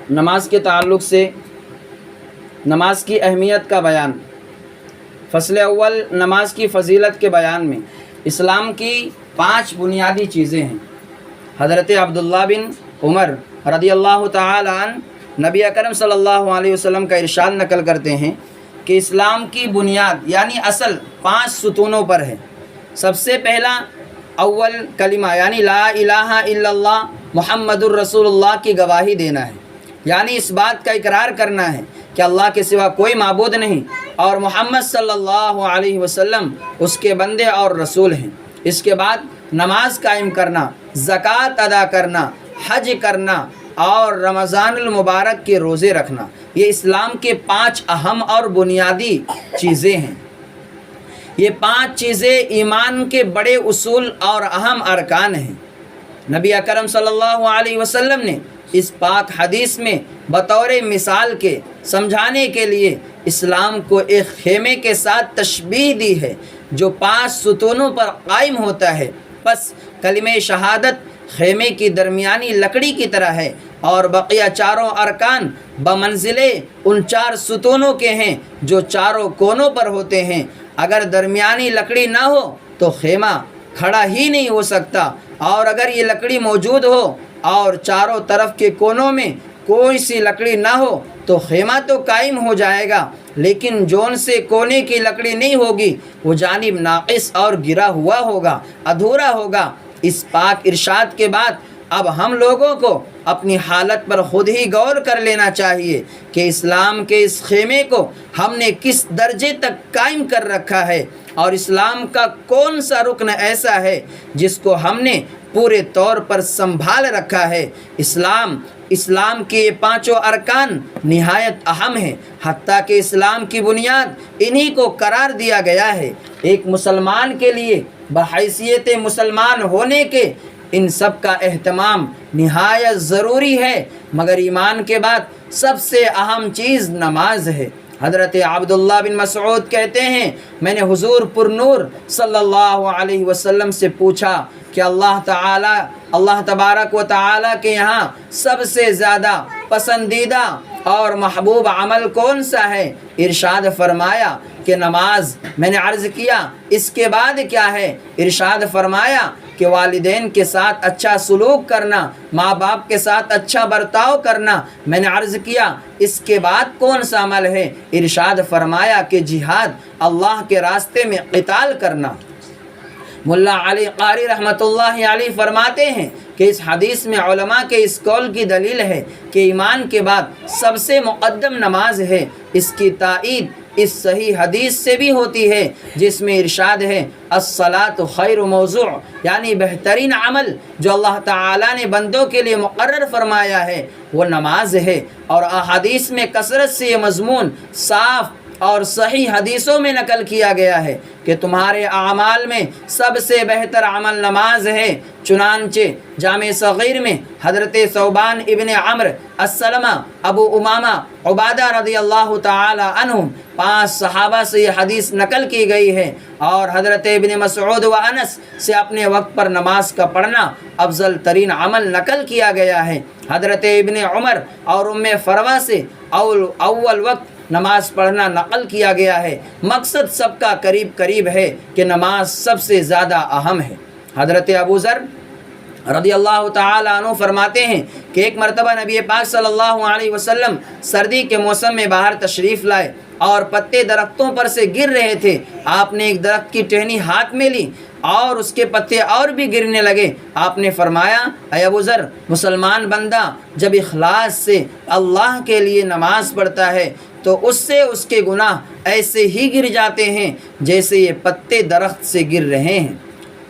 نماز کے تعلق سے نماز کی اہمیت کا بیان۔ فصل اول نماز کی فضیلت کے بیان میں اسلام کی 5 بنیادی چیزیں ہیں۔ حضرت عبداللہ بن عمر رضی اللہ تعالی عنہ نبی اکرم صلی اللہ علیہ وسلم کا ارشاد نقل کرتے ہیں کہ اسلام کی بنیاد یعنی اصل 5 ستونوں پر ہے۔ سب سے پہلا اول کلمہ یعنی لا الہ الا اللہ محمد الرسول اللہ کی گواہی دینا ہے، یعنی اس بات کا اقرار کرنا ہے کہ اللہ کے سوا کوئی معبود نہیں اور محمد صلی اللہ علیہ وسلم اس کے بندے اور رسول ہیں۔ اس کے بعد نماز قائم کرنا، زکوٰۃ ادا کرنا، حج کرنا اور رمضان المبارک کے روزے رکھنا، یہ اسلام کے 5 اہم اور بنیادی چیزیں ہیں۔ یہ 5 چیزیں ایمان کے بڑے اصول اور اہم ارکان ہیں۔ نبی اکرم صلی اللہ علیہ وسلم نے اس پاک حدیث میں بطور مثال کے سمجھانے کے لیے اسلام کو ایک خیمے کے ساتھ تشبیہ دی ہے جو 5 ستونوں پر قائم ہوتا ہے۔ پس کلمہ شہادت خیمے کی درمیانی لکڑی کی طرح ہے اور بقیہ چاروں ارکان بمنزلے ان 4 ستونوں کے ہیں جو چاروں کونوں پر ہوتے ہیں۔ اگر درمیانی لکڑی نہ ہو تو خیمہ کھڑا ہی نہیں ہو سکتا، اور اگر یہ لکڑی موجود ہو اور چاروں طرف کے کونوں میں کوئی سی لکڑی نہ ہو تو خیمہ تو قائم ہو جائے گا، لیکن جون سے کونے کی لکڑی نہیں ہوگی وہ جانب ناقص اور گرا ہوا ہوگا، ادھورا ہوگا۔ اس پاک ارشاد کے بعد اب ہم لوگوں کو اپنی حالت پر خود ہی غور کر لینا چاہیے کہ اسلام کے اس خیمے کو ہم نے کس درجے تک قائم کر رکھا ہے، اور اسلام کا کون سا رکن ایسا ہے جس کو ہم نے پورے طور پر سنبھال رکھا ہے۔ اسلام کے یہ 5 ارکان نہایت اہم ہیں، حتیٰ کہ اسلام کی بنیاد انہی کو قرار دیا گیا ہے۔ ایک مسلمان کے لیے بحیثیت مسلمان ہونے کے ان سب کا اہتمام نہایت ضروری ہے، مگر ایمان کے بعد سب سے اہم چیز نماز ہے۔ حضرت عبداللہ بن مسعود کہتے ہیں میں نے حضور پر نور صلی اللہ علیہ وسلم سے پوچھا کہ اللہ تبارک و تعالی کے یہاں سب سے زیادہ پسندیدہ اور محبوب عمل کون سا ہے؟ ارشاد فرمایا کہ نماز۔ میں نے عرض کیا اس کے بعد کیا ہے؟ ارشاد فرمایا کہ والدین کے ساتھ اچھا سلوک کرنا، ماں باپ کے ساتھ اچھا برتاؤ کرنا۔ میں نے عرض کیا اس کے بعد کون سا عمل ہے؟ ارشاد فرمایا کہ جہاد، اللہ کے راستے میں قتال کرنا۔ ملا علی قاری رحمۃ اللہ علیہ فرماتے ہیں کہ اس حدیث میں علماء کے اس قول کی دلیل ہے کہ ایمان کے بعد سب سے مقدم نماز ہے۔ اس کی تائید اس صحیح حدیث سے بھی ہوتی ہے جس میں ارشاد ہے الصلاۃ خیر موضوع، یعنی بہترین عمل جو اللہ تعالیٰ نے بندوں کے لیے مقرر فرمایا ہے وہ نماز ہے۔ اور احادیث میں کثرت سے یہ مضمون صاف اور صحیح حدیثوں میں نقل کیا گیا ہے کہ تمہارے اعمال میں سب سے بہتر عمل نماز ہے۔ چنانچہ جامع صغیر میں حضرت ثوبان ابن عمرو السلمہ، ابو امامہ، عبادہ رضی اللہ تعالی عنہم 5 صحابہ سے یہ حدیث نقل کی گئی ہے، اور حضرت ابن مسعود و انس سے اپنے وقت پر نماز کا پڑھنا افضل ترین عمل نقل کیا گیا ہے۔ حضرت ابن عمر اور ام فروہ سے اول وقت نماز پڑھنا نقل کیا گیا ہے۔ مقصد سب کا قریب قریب ہے کہ نماز سب سے زیادہ اہم ہے۔ حضرت ابو ذر رضی اللہ تعالی عنہ فرماتے ہیں کہ ایک مرتبہ نبی پاک صلی اللہ علیہ وسلم سردی کے موسم میں باہر تشریف لائے اور پتے درختوں پر سے گر رہے تھے۔ آپ نے ایک درخت کی ٹہنی ہاتھ میں لی اور اس کے پتے اور بھی گرنے لگے۔ آپ نے فرمایا اے ابو ذر، مسلمان بندہ جب اخلاص سے اللہ کے لیے نماز پڑھتا ہے تو اس سے اس کے گناہ ایسے ہی گر جاتے ہیں جیسے یہ پتے درخت سے گر رہے ہیں۔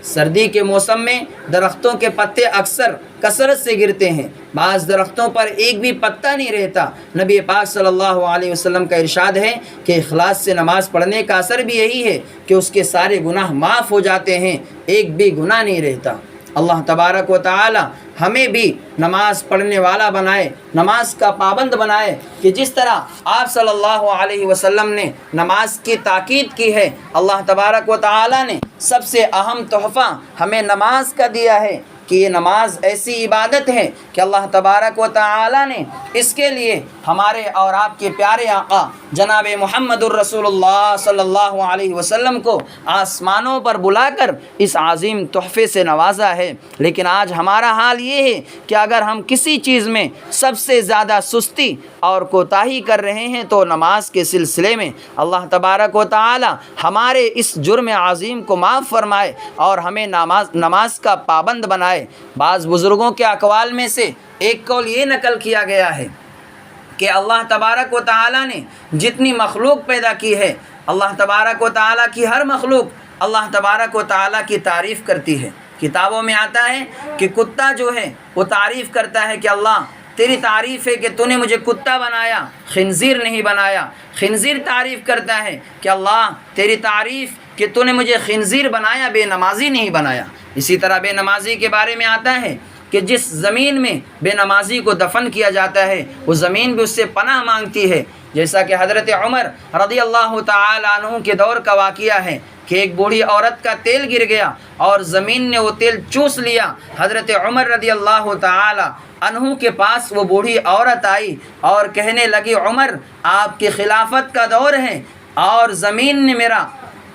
سردی کے موسم میں درختوں کے پتے اکثر کثرت سے گرتے ہیں، بعض درختوں پر ایک بھی پتا نہیں رہتا۔ نبی پاک صلی اللہ علیہ وسلم کا ارشاد ہے کہ اخلاص سے نماز پڑھنے کا اثر بھی یہی ہے کہ اس کے سارے گناہ معاف ہو جاتے ہیں، ایک بھی گناہ نہیں رہتا۔ اللہ تبارک و تعالی ہمیں بھی نماز پڑھنے والا بنائے، نماز کا پابند بنائے، کہ جس طرح آپ صلی اللہ علیہ وسلم نے نماز کی تاکید کی ہے، اللہ تبارک و تعالی نے سب سے اہم تحفہ ہمیں نماز کا دیا ہے۔ کہ یہ نماز ایسی عبادت ہے کہ اللہ تبارک و تعالی نے اس کے لیے ہمارے اور آپ کے پیارے آقا جناب محمد الرسول اللہ صلی اللہ علیہ وسلم کو آسمانوں پر بلا کر اس عظیم تحفے سے نوازا ہے۔ لیکن آج ہمارا حال یہ ہے کہ اگر ہم کسی چیز میں سب سے زیادہ سستی اور کوتاہی کر رہے ہیں تو نماز کے سلسلے میں اللہ تبارک و تعالی ہمارے اس جرم عظیم کو معاف فرمائے اور ہمیں نماز کا پابند بنائے۔ بعض بزرگوں کے اقوال میں سے ایک قول یہ نقل کیا گیا ہے کہ اللہ تبارک و تعالی نے جتنی مخلوق پیدا کی ہے، اللہ تبارک و تعالی کی ہر مخلوق اللہ تبارک و تعالی کی تعریف کرتی ہے۔ کتابوں میں آتا ہے کہ کتا جو ہے وہ تعریف کرتا ہے کہ اللہ تیری تعریف ہے کہ تو نے مجھے کتا بنایا، خنزیر نہیں بنایا۔ خنزیر تعریف کرتا ہے کہ اللہ تیری تعریف کہ تو نے مجھے خنزیر بنایا، بے نمازی نہیں بنایا۔ اسی طرح بے نمازی کے بارے میں آتا ہے کہ جس زمین میں بے نمازی کو دفن کیا جاتا ہے وہ زمین بھی اس سے پناہ مانگتی ہے، جیسا کہ حضرت عمر رضی اللہ تعالی عنہ کے دور کا واقعہ ہے کہ ایک بوڑھی عورت کا تیل گر گیا اور زمین نے وہ تیل چوس لیا۔ حضرت عمر رضی اللہ تعالی عنہ کے پاس وہ بوڑھی عورت آئی اور کہنے لگی، عمر آپ کی خلافت کا دور ہے اور زمین نے میرا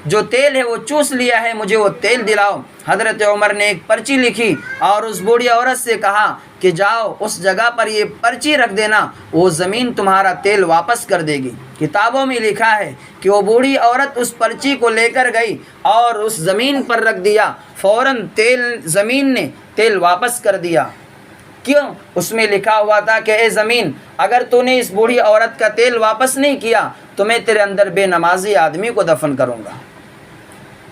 جو تیل ہے وہ چوس لیا ہے، مجھے وہ تیل دلاؤ۔ حضرت عمر نے ایک پرچی لکھی اور اس بوڑھی عورت سے کہا کہ جاؤ اس جگہ پر یہ پرچی رکھ دینا، وہ زمین تمہارا تیل واپس کر دے گی۔ کتابوں میں لکھا ہے کہ وہ بوڑھی عورت اس پرچی کو لے کر گئی اور اس زمین پر رکھ دیا، فوراً زمین نے تیل واپس کر دیا۔ کیوں؟ اس میں لکھا ہوا تھا کہ اے زمین، اگر تو نے اس بوڑھی عورت کا تیل واپس نہیں کیا تو میں تیرے اندر بے نمازی آدمی کو دفن کروں گا۔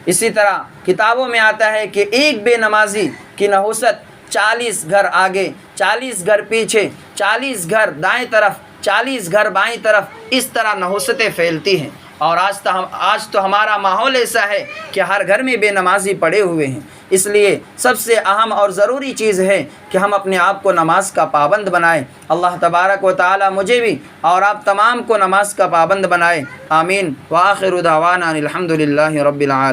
اسی طرح کتابوں میں آتا ہے کہ ایک بے نمازی کی نحوست 40 گھر آگے، 40 گھر پیچھے، 40 گھر دائیں طرف، 40 گھر بائیں طرف، اس طرح نحوستیں پھیلتی ہیں۔ اور آج تو ہمارا ماحول ایسا ہے کہ ہر گھر میں بے نمازی پڑے ہوئے ہیں۔ اس لیے سب سے اہم اور ضروری چیز ہے کہ ہم اپنے آپ کو نماز کا پابند بنائیں۔ اللہ تبارک و تعالی مجھے بھی اور آپ تمام کو نماز کا پابند بنائے، آمین۔ وآخر دعوانا الحمد للہ رب العالمین۔